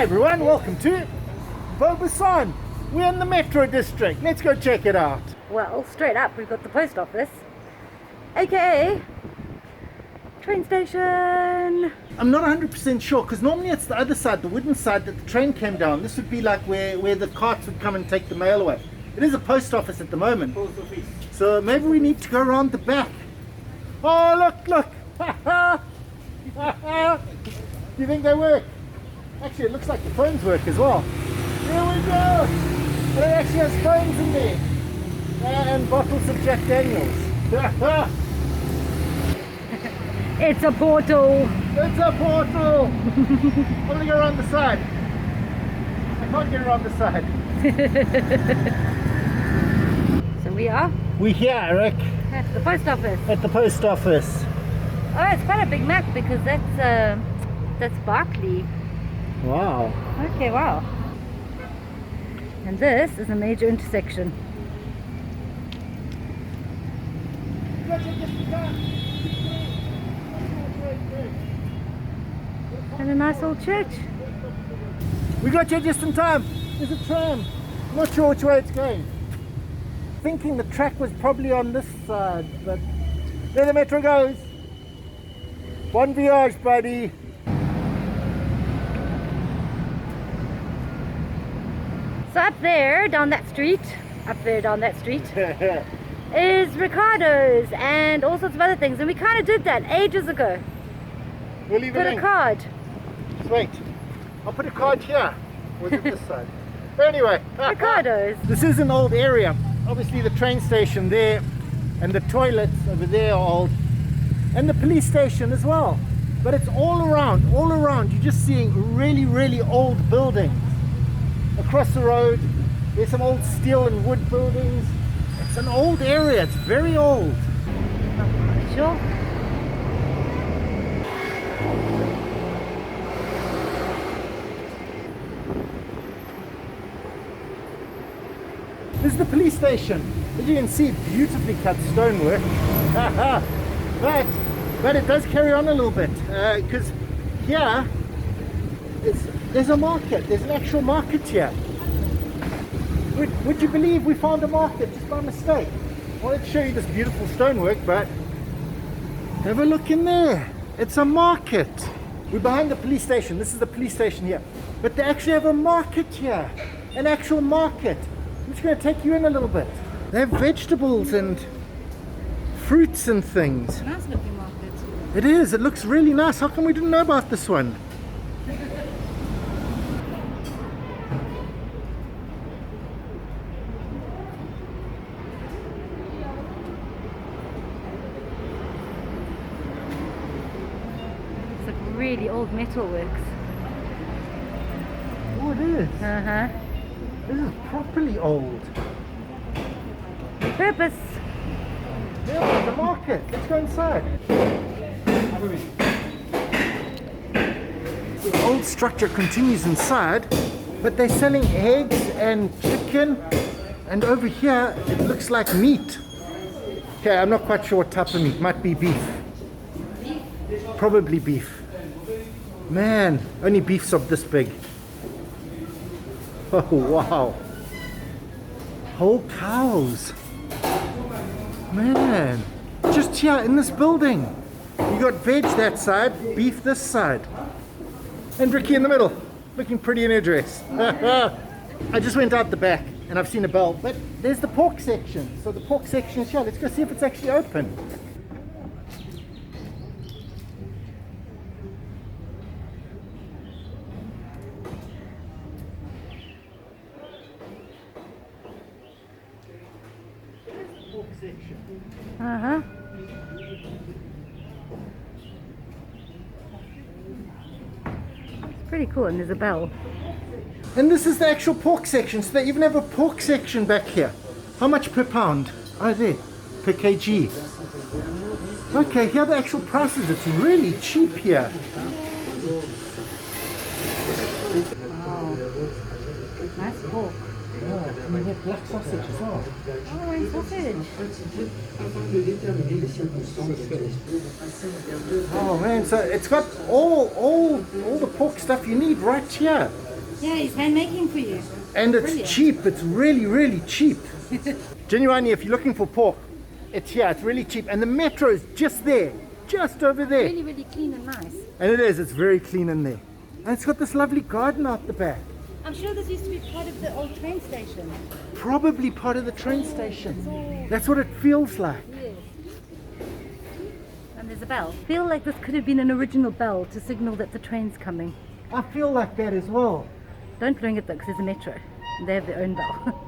Hi everyone, welcome to Beau Bassin. We're in the Metro District. Let's go check it out. Well, straight up, we've got the post office, aka train station. I'm not 100% sure because normally it's the other side, the wooden side that the train came down. This would be like where the carts would come and take the mail away. It is a post office at the moment. Post office. So maybe we need to go around the back. Oh, look. Do you think they work? Actually, it looks like the phones work as well. Here we go. And it actually has phones in there. And bottles of Jack Daniels. It's a portal. It's a portal. I'm going to go around the side. I can't get around the side. So We're here, Eric. at the post office. At the post office. Oh, it's quite a big map because that's Barkley. Wow. Okay, wow. And this is a major intersection. And a nice old church. We got here just in time. There's a tram. Not sure which way it's going. Thinking the track was probably on this side, but there the metro goes. Bon voyage, buddy. So up there down that street is Ricardo's and all sorts of other things, and we kind of did that ages ago. We'll leave Put it a in. card. Just wait. I'll put a card here. Or is it this side? But anyway. Ricardo's. This is an old area. Obviously the train station there and the toilets over there are old. And the police station as well. But it's all around. You're just seeing really, really old buildings. Across the road, there's some old steel and wood buildings. It's an old area. It's very old. Sure. This is the police station. As you can see, beautifully cut stonework. but it does carry on a little bit because here there's a market. There's an actual market here. Would you believe we found a market just by mistake? I wanted to show you this beautiful stonework, but have a look in there. It's a market. We're behind the police station. This is the police station here. But they actually have a market here. An actual market. I'm just going to take you in a little bit. They have vegetables and fruits and things. Nice looking market. It is. It looks really nice. How come we didn't know about this one? It's like really old metalworks. Oh, it is. Uh-huh. This is properly old. Purpose. Yeah, the market. Let's go inside. The old structure continues inside, but they're selling eggs and chicken, and over here it looks like meat. Okay, I'm not quite sure what type of meat. Might be beef. Probably beef. Man, only beef's of this big. Oh wow. Whole cows. Man, just here in this building. You got veg that side, beef this side. And Ricky in the middle, looking pretty in her dress. I just went out the back and I've seen a bell, but there's the pork section. So the pork section is here. Let's go see if it's actually open. Uh-huh. It's pretty cool, and there's a bell. And this is the actual pork section. So they even have a pork section back here. How much per pound? Oh, there. Per kg. Okay, here are the actual prices. It's really cheap here. Wow. Nice pork. Yeah, and they have black sausage as well. Oh, and sausage. Oh man, so it's got all the pork stuff you need right here. Yeah, he's hand making for you. And it's Brilliant. cheap. It's really, really cheap. Genuinely, if you're looking for pork, it's here. It's really cheap. And the metro is just there, just over there. Really, really clean and nice. And it is. It's very clean in there. And it's got this lovely garden out the back. I'm sure this used to be part of the old train station. Probably part of the train station. That's what it feels like. Yes. And there's a bell. I feel like this could have been an original bell to signal that the train's coming. I feel like that as well. Don't ring it though, because there's a metro. They have their own bell.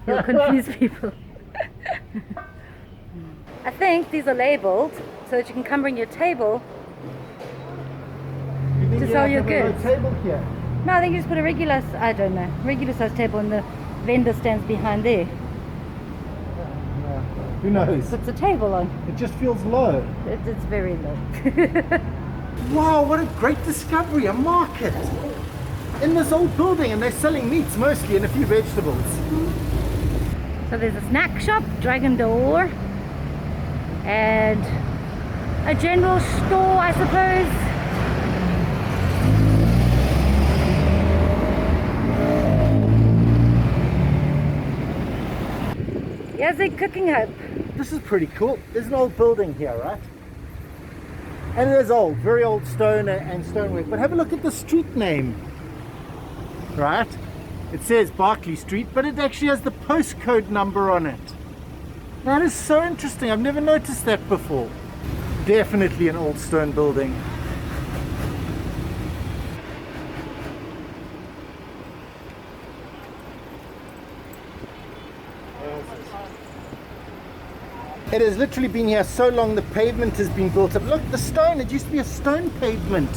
You'll confuse people. I think these are labelled so that you can come bring your table. You think To you sell have your to have a goods. table here? No, I think you just put a regular, I don't know, regular size table and the vendor stands behind there. Yeah. Who knows? Puts a table on. It just feels low. It's very low. Wow, what a great discovery, a market in this old building, and they're selling meats mostly and a few vegetables. So there's a snack shop, Dragon Door, and a general store, I suppose. Here's a cooking hub. This is pretty cool. There's an old building here, right? And it is old, very old stone and stonework. But have a look at the street name, right? It says Barclay Street, but it actually has the postcode number on it. That is so interesting. I've never noticed that before. Definitely an old stone building. It has literally been here so long the pavement has been built up. Look, the stone, it used to be a stone pavement.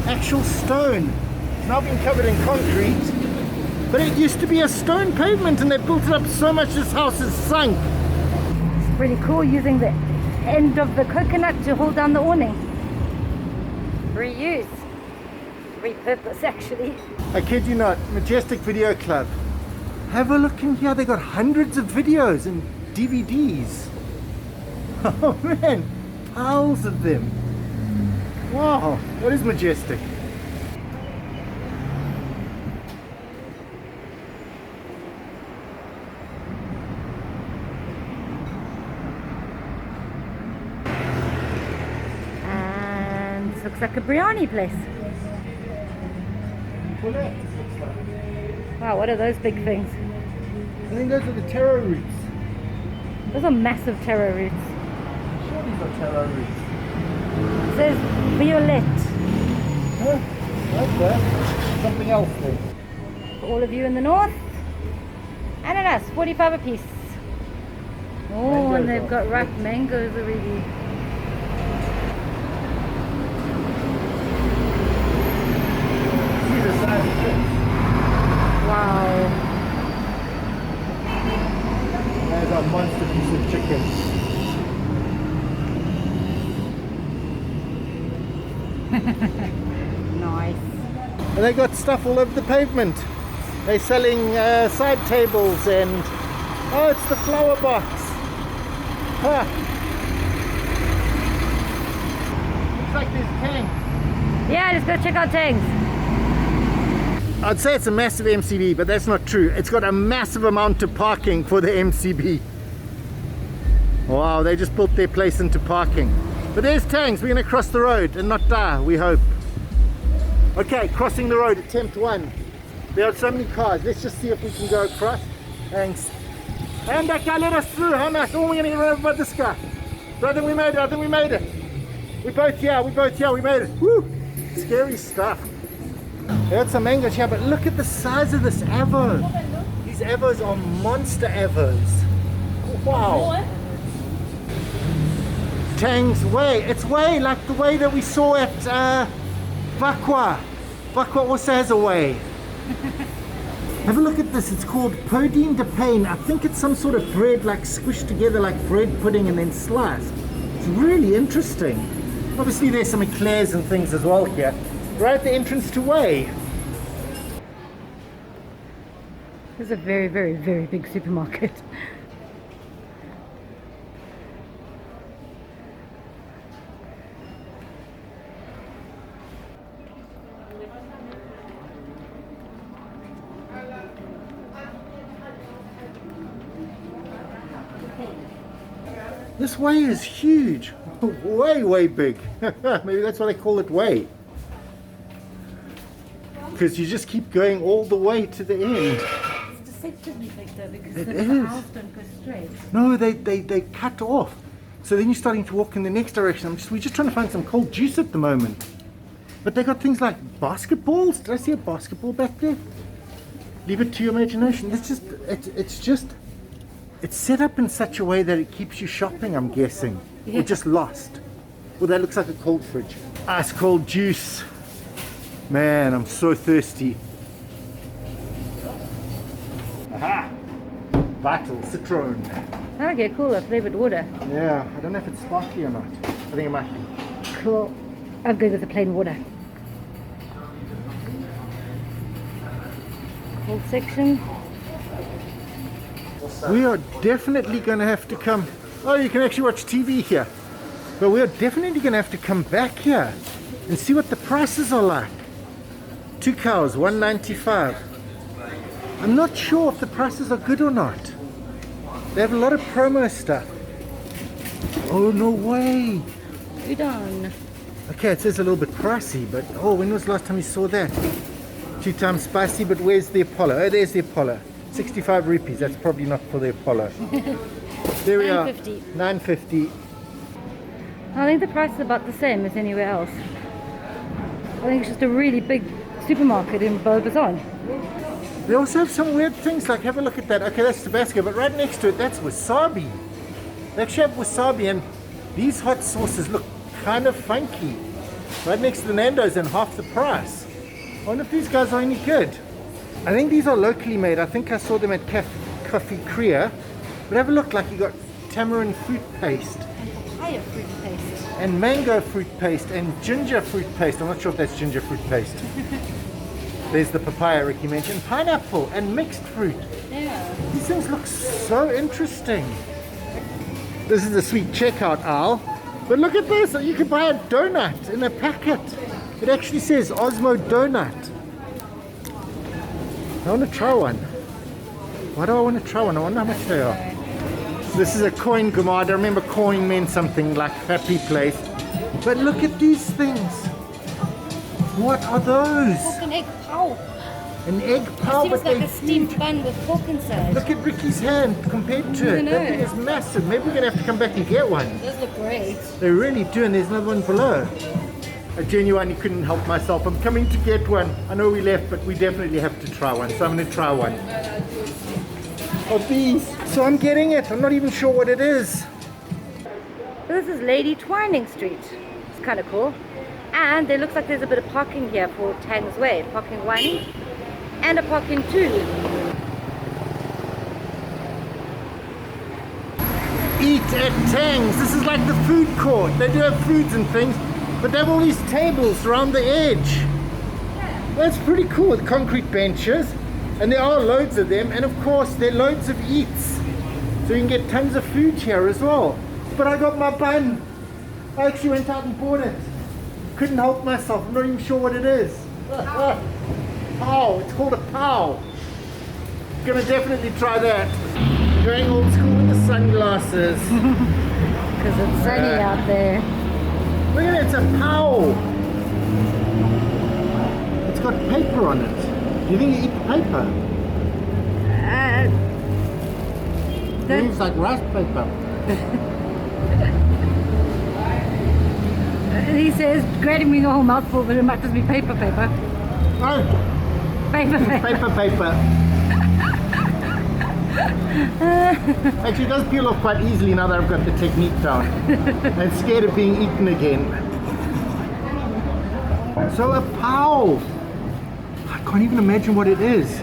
Actual stone. It's now been covered in concrete. But it used to be a stone pavement and they built it up so much this house is sunk. It's pretty cool using the end of the coconut to hold down the awning. Reuse. Repurpose, actually. I kid you not, Majestic Video Club. Have a look in here, they got hundreds of videos and DVDs. Oh man, piles of them. Wow, that is majestic. And this looks like a briyani place. Wow, what are those big things? I think those are the taro roots. Those are massive taro roots. I'm sure these are taro roots. It says violet. Huh? Okay. Something else then. For all of you in the north. Ananas, 45 a piece. Oh, Mangoes and they've are got ripe mangoes already. See the size of this. Wow. There's a monster piece of chicken. Nice. And they got stuff all over the pavement. They're selling side tables and oh, it's the flower box. Huh. Looks like there's Tangs. Yeah, let's go check out Tangs. I'd say it's a massive MCB, but that's not true. It's got a massive amount of parking for the MCB. Wow, they just built their place into parking. But there's Tangs. We're going to cross the road and not die, we hope. Okay, crossing the road, attempt one. There are so many cars. Let's just see if we can go across. Thanks. And that guy let us through. How much? Oh, we're going to get run over by this guy. So I think we made it. I think we made it. We're both here. We're both here. We made it. Woo! Scary stuff. There's some mangoes here, but look at the size of this avo. These avos are monster avos. Wow. Tangs Way. It's way like the way that we saw at Vakwa. Vakwa also has a way. Have a look at this. It's called Podine de Pain. I think it's some sort of bread like squished together like bread pudding and then sliced. It's really interesting. Obviously there's some eclairs and things as well here. Right at the entrance to Way. This is a very, very, very big supermarket. This way is huge. Way, way big. Maybe that's why they call it way. Because you just keep going all the way to the end. It's deceptively big though because It the is. aisles don't go straight. No, they cut off. So then you're starting to walk in the next direction. We're just trying to find some cold juice at the moment. But they got things like basketballs. Did I see a basketball back there? Leave it to your imagination. It's set up in such a way that it keeps you shopping, I'm guessing. Yeah. Or just lost. Well, that looks like a cold fridge. Ice cold juice. Man, I'm so thirsty. Aha! Vital Citron. Okay, cool. A flavored water. Yeah, I don't know if it's sparkly or not. I think it might be. Cool. I'm good with the plain water. Cold section. We are definitely going to have to come. Oh, you can actually watch TV here. But we are definitely going to have to come back here and see what the prices are like. 2 cows, $1.95. I'm not sure if the prices are good or not. They have a lot of promo stuff. Oh, no way. Udon. Okay, it says a little bit pricey, but oh, when was the last time you saw that? 2 times spicy, but where's the Apollo? Oh, there's the Apollo. 65 rupees. That's probably not for the Apollo. There we are. $9.50. I think the price is about the same as anywhere else. I think it's just a really big supermarket in Beau Bassin. They also have some weird things, like have a look at that. Okay, that's Tabasco, but right next to it, that's wasabi. They actually have wasabi, and these hot sauces look kind of funky. Right next to the Nando's and half the price. I wonder if these guys are any good. I think these are locally made. I think I saw them at Coffee Korea. But have a look, like you got tamarind fruit paste. Papaya fruit paste. And mango fruit paste and ginger fruit paste. I'm not sure if that's ginger fruit paste. There's the papaya Ricky mentioned. Pineapple and mixed fruit. Yeah. These things look so interesting. This is the sweet checkout aisle. But look at this. You can buy a donut in a packet. It actually says Osmo Donut. I want to try one. Why do I want to try one? I wonder how much they are. This is a coin gumad. I remember coin meant something like happy place. But look at these things. What are those? Pork and egg pao. An egg pao, Seems but like they a steamed bun with pork inside. Look at Ricky's hand compared to it. That thing is massive. Maybe we're going to have to come back and get one. Those look great. They really do, and there's another one below. I genuinely couldn't help myself. I'm coming to get one. I know we left, but we definitely have to try one. So I'm going to try one of these. So I'm getting it. I'm not even sure what it is. This is Lady Twining Street. It's kind of cool. And there looks like there's a bit of parking here for Tangs Way. Parking 1 and a parking 2. Eat at Tangs. This is like the food court. They do have foods and things, but they have all these tables around the edge. That's pretty cool, with concrete benches. And there are loads of them. And of course, there are loads of eats. So you can get tons of food here as well. But I got my bun. I actually went out and bought it. Couldn't help myself. I'm not even sure what it is. Pow. It's called a pow. Gonna definitely try that. Going old school with the sunglasses. Because it's sunny out there. Look at it, it's a pow. It's got paper on it. Do you think you eat the paper? It looks like rice paper. He says, grabbing me the whole mouthful, but it might just be paper. Oh, Paper. paper. Actually, it does peel off quite easily now that I've got the technique down. I'm scared of being eaten again. So a pow. I can't even imagine what it is.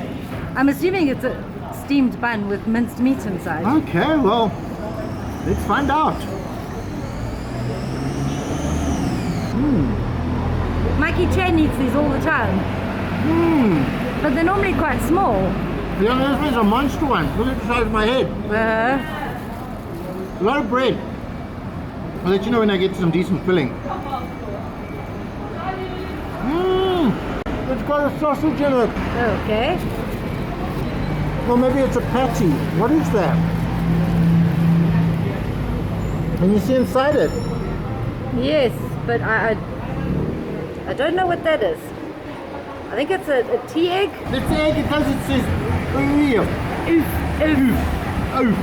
I'm assuming it's a steamed bun with minced meat inside. Okay, well, let's find out. Mikey Chen eats these all the time. But they're normally quite small. Yeah, this one's a monster one. Look at the size of my head. A lot of bread. I'll let you know when I get some decent filling. It's got a sausage in it. Okay. Well, maybe it's a patty. What is that? Can you see inside it? Yes, but I don't know what that is. I think it's a tea egg. It's the egg, it does, it says oof. Oof, oof. Oof.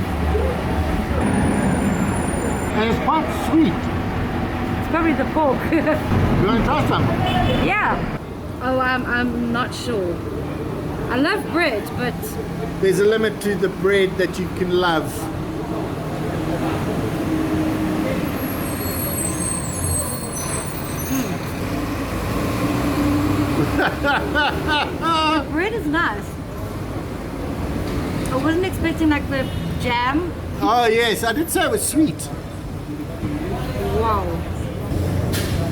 And it's quite sweet. It's probably the pork. You want to try some? Yeah. Oh, I'm not sure. I love bread, but There's a limit to the bread that you can love. the bread is nice. I wasn't expecting like the jam. Oh yes, I did say it was sweet. Wow.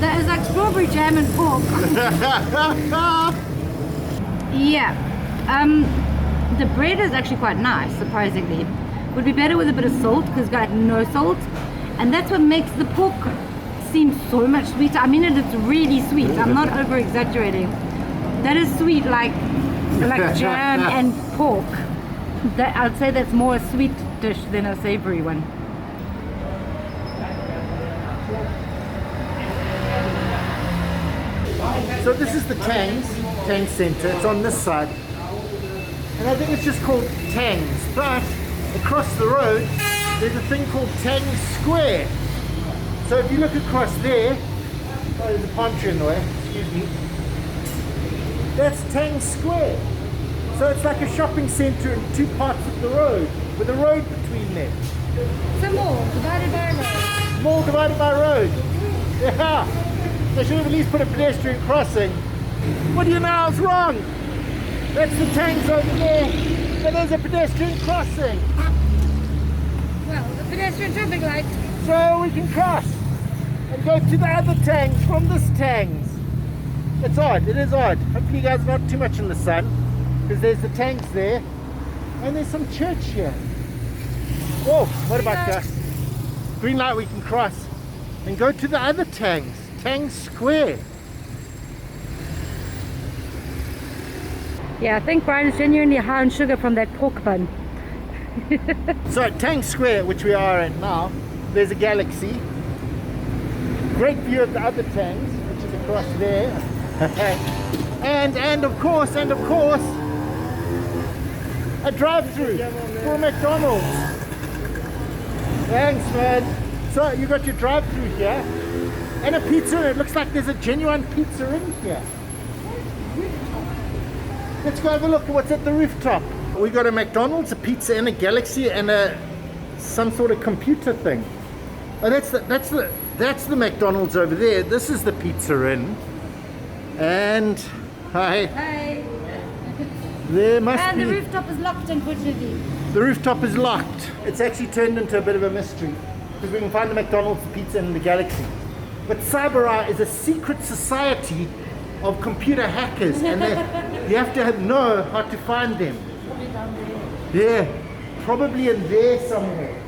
That is like strawberry jam and pork. Yeah. The bread is actually quite nice, surprisingly. Would be better with a bit of salt because it's got no salt. And that's what makes the pork seem so much sweeter. I mean, it's really sweet. I'm not over exaggerating. That is sweet, like jam and pork. That I'd say that's more a sweet dish than a savory one. So this is the Tangs Centre. It's on this side. And I think it's just called Tangs. But across the road, there's a thing called Tangs Square. So if you look across there, oh, there's a palm tree in the way, excuse me. That's Tangs Square. So it's like a shopping centre in two parts of the road, with a road between them. Some more, divided by a road. Mall divided by road. Yeah. They should have at least put a pedestrian crossing. What do you know? I was wrong. That's the Tangs over there. And there's a pedestrian crossing. Well, the pedestrian traffic light. So we can cross and go to the other Tangs from this Tangs. It's odd. It is odd. Hopefully you guys are not too much in the sun, because there's the Tangs there. And there's some church here. Whoa, what about that? Green light, we can cross and go to the other Tangs. Tangs Square. Yeah, I think Brian is genuinely high on sugar from that pork bun. So at Tangs Square, which we are at now, there's a galaxy. Great view of the other Tangs, which is across there. and of course, a drive-through for McDonald's. Thanks, man. So you got your drive-through here. And a pizza, it looks like there's a genuine pizza in here. Let's go have a look at what's at the rooftop. We got a McDonald's, a pizza, and a Galaxy, and some sort of computer thing. Oh, that's the McDonald's over there. This is the Pizza Inn. And hi. Hi. There must And be. the rooftop is locked, unfortunately. The rooftop is locked. It's actually turned into a bit of a mystery because we can find the McDonald's, the pizza, and the Galaxy. But Cyber is a secret society of computer hackers, and you have to know how to find them. Probably down there. Yeah, probably in there somewhere.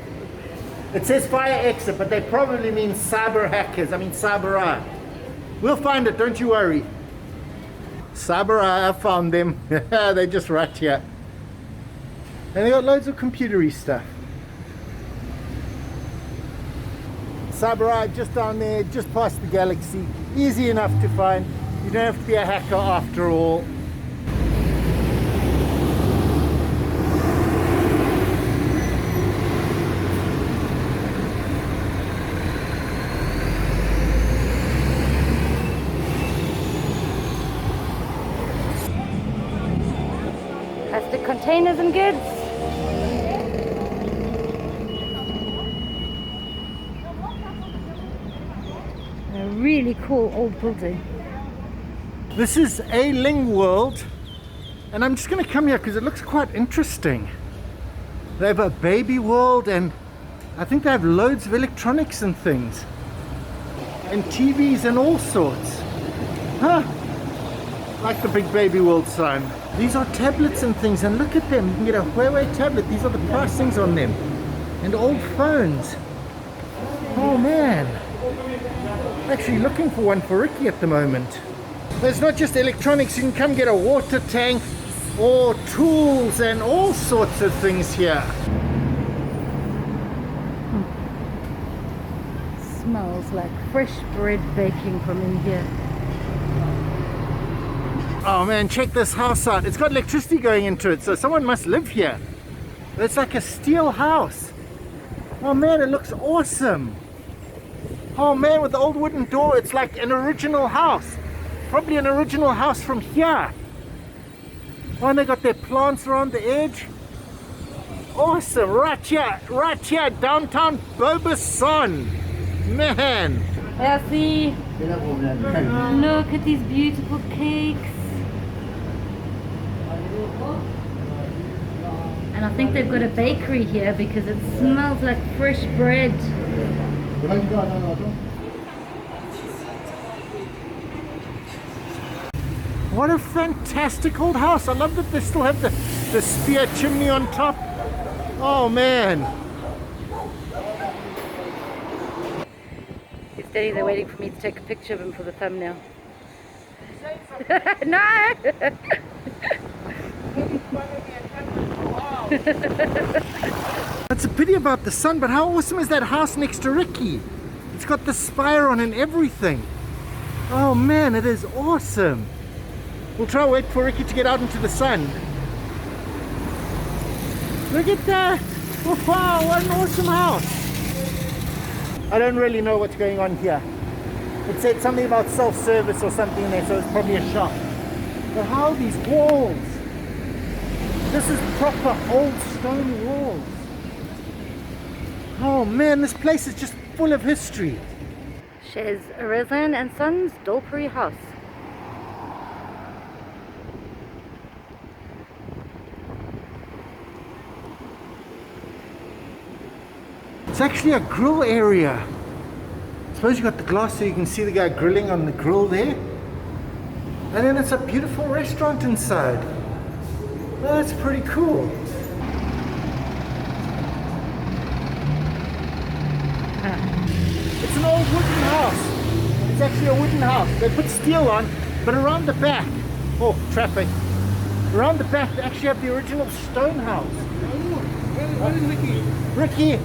It says fire exit, but they probably mean cyber hackers. I mean Cyber. We'll find it, don't you worry. Cyber, I found them. They're just right here. And they got loads of computery stuff. Cyber just down there, just past the Galaxy. Easy enough to find. You don't have to be a hacker after all. Plastic containers and goods. A really cool old building. This is Ah-Ling World, and I'm just going to come here because it looks quite interesting. They have a baby world, and I think they have loads of electronics and things, and TVs and all sorts. Huh? Like the big baby world sign. These are tablets and things, and look at them. You can get a Huawei tablet. These are the pricings on them, and old phones. Oh man, actually looking for one for Ricky at the moment. There's not just electronics, you can come get a water tank or tools and all sorts of things here. smells like fresh bread baking from in here. Oh man, check this house out. It's got electricity going into it, so someone must live here. It's like a steel house. Oh man, it looks awesome. Oh man, with the old wooden door, it's like an original house. Probably an original house from here. Oh, and they got their plants around the edge. Awesome, right here, downtown Beau Bassin. Man. Elsie, look at these beautiful cakes. And I think they've got a bakery here because it smells like fresh bread. What a fantastic old house. I love that they still have the spear chimney on top. Oh man. He's steady, they're waiting for me to take a picture of him for the thumbnail. No! It's a pity about the sun, but how awesome is that house next to Ricky? It's got the spire on and everything. Oh man, it is awesome. We'll try to wait for Ricky to get out into the sun. Look at that! Wow, what an awesome house! I don't really know what's going on here. It said something about self-service or something in there, so it's probably a shop. But how are these walls? This is proper old stone walls. Oh man, this place is just full of history. Chez Rezan and Sons Dolpery House. It's actually a grill area. I suppose you got the glass so you can see the guy grilling on the grill there. And then it's a beautiful restaurant inside. Well, that's pretty cool. It's an old wooden house. It's actually a wooden house. They put steel on, but around the back, oh, traffic. Around the back, they actually have the original stone house. Where is Ricky? Ricky,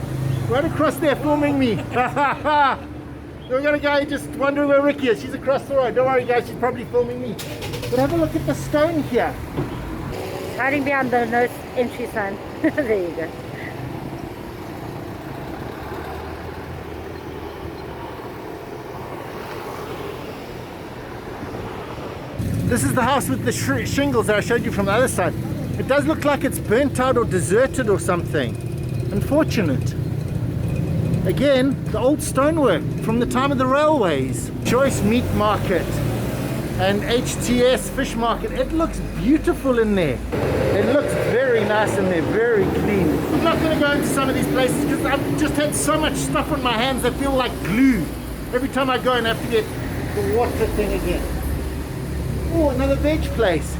right across there filming me. We got a guy just wondering where Ricky is. She's across the road. Don't worry guys, she's probably filming me. But have a look at the stone here. Hiding behind the no entry sign. There you go. This is the house with the shingles that I showed you from the other side. It does look like it's burnt out or deserted or something. Unfortunate. Again, the old stonework from the time of the railways. Choice Meat Market and HTS Fish Market. It looks beautiful in there. It looks very nice in there, very clean. I'm not going to go into some of these places because I've just had so much stuff on my hands that feel like glue. Every time I go and have to get the water thing again. Oh, another veg place.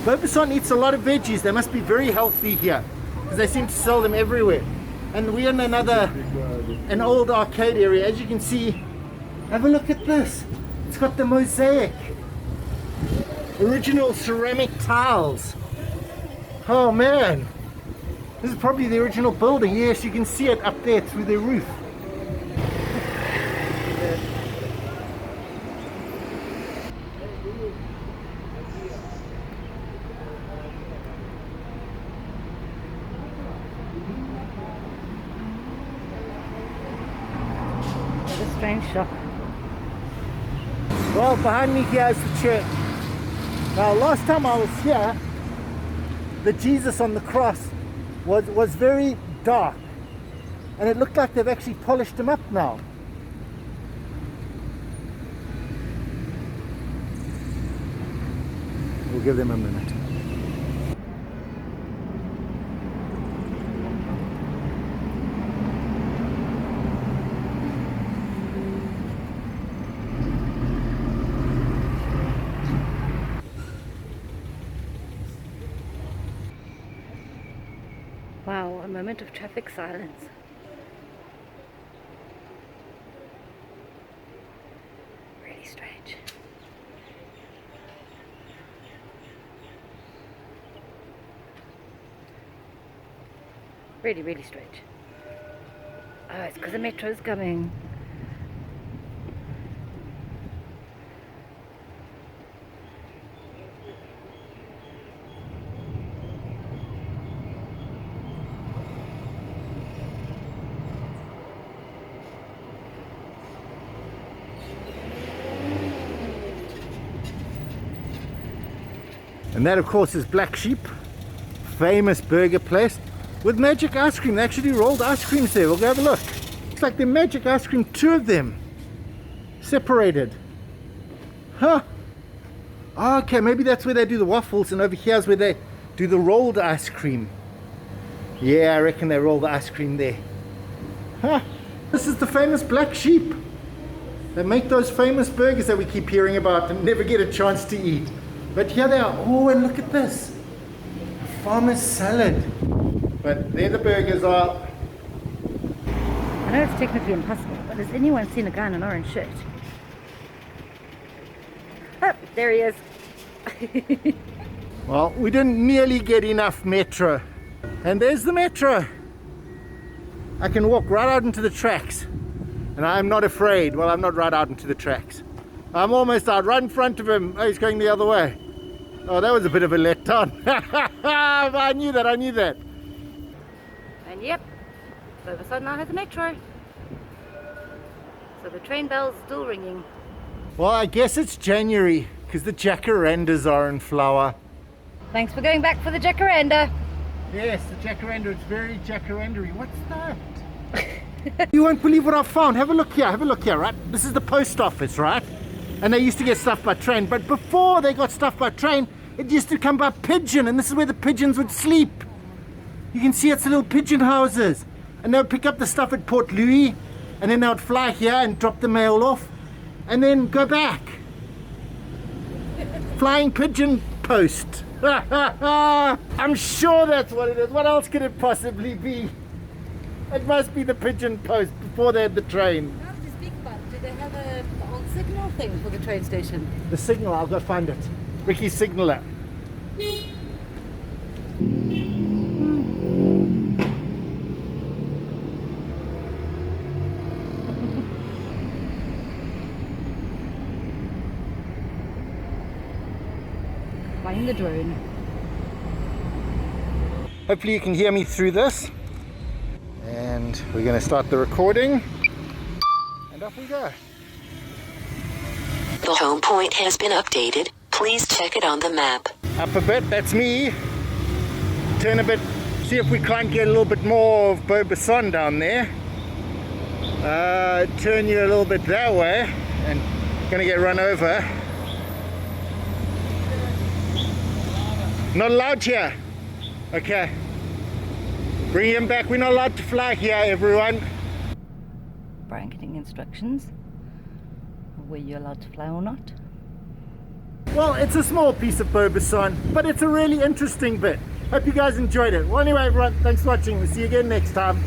Beau Bassin eats a lot of veggies. They must be very healthy here because they seem to sell them everywhere. And we're in an old arcade area. As you can see, have a look at this. It's got the mosaic. Original ceramic tiles. Oh man. This is probably the original building. Yes, you can see it up there through the roof. Strange shop. Well, behind me here is the church. Now, last time I was here, the Jesus on the cross was very dark, and it looked like they've actually polished him up now. We'll give them a minute. Wow, a moment of traffic silence. Really strange. Really, really strange. Oh, it's because the metro's coming. And that, of course, is Black Sheep, famous burger place with magic ice cream. They actually rolled ice creams there. We'll go have a look. It's like the magic ice cream, two of them separated. Huh? Okay, maybe that's where they do the waffles, and over here's where they do the rolled ice cream. Yeah, I reckon they roll the ice cream there. Huh? This is the famous Black Sheep. They make those famous burgers that we keep hearing about and never get a chance to eat. But here they are. Oh, and look at this. A farmer's salad. But there the burgers are. I know it's technically impossible, but has anyone seen a guy in an orange shirt? Oh, there he is. Well, we didn't nearly get enough metro. And there's the metro. I can walk right out into the tracks. And I'm not afraid. Well, I'm not right out into the tracks. I'm almost out right in front of him. Oh, he's going the other way. Oh, that was a bit of a letdown. I knew that. And yep, Beau Bassin now has a metro. So the train bell's still ringing. Well, I guess it's January because the jacarandas are in flower. Thanks for going back for the jacaranda. Yes, the jacaranda. It's very jacaranda-y. What's that? You won't believe what I found. Have a look here, right? This is the post office, right? And they used to get stuff by train, but before they got stuff by train, it used to come by pigeon, and this is where the pigeons would sleep. You can see it's the little pigeon houses. And they would pick up the stuff at Port Louis, and then they would fly here and drop the mail off, and then go back. Flying pigeon post. I'm sure that's what it is. What else could it possibly be? It must be the pigeon post before they had the train. Now to speak about it, do they have a old signal thing for the train station? The signal, I'll go find it. Ricky's signaler. Flying the drone. Hopefully you can hear me through this. And we're going to start the recording. And off we go. The home point has been updated. Please check it on the map. Up a bit, that's me. Turn a bit, see if we can't get a little bit more of Beau Bassin down there. Turn you a little bit that way, and gonna get run over. Not allowed here. Okay. Bring him back. We're not allowed to fly here, everyone. Brian getting instructions. Were you allowed to fly or not? Well, it's a small piece of Beau Bassin, but it's a really interesting bit. Hope you guys enjoyed it. Well, anyway, everyone, thanks for watching. We'll see you again next time.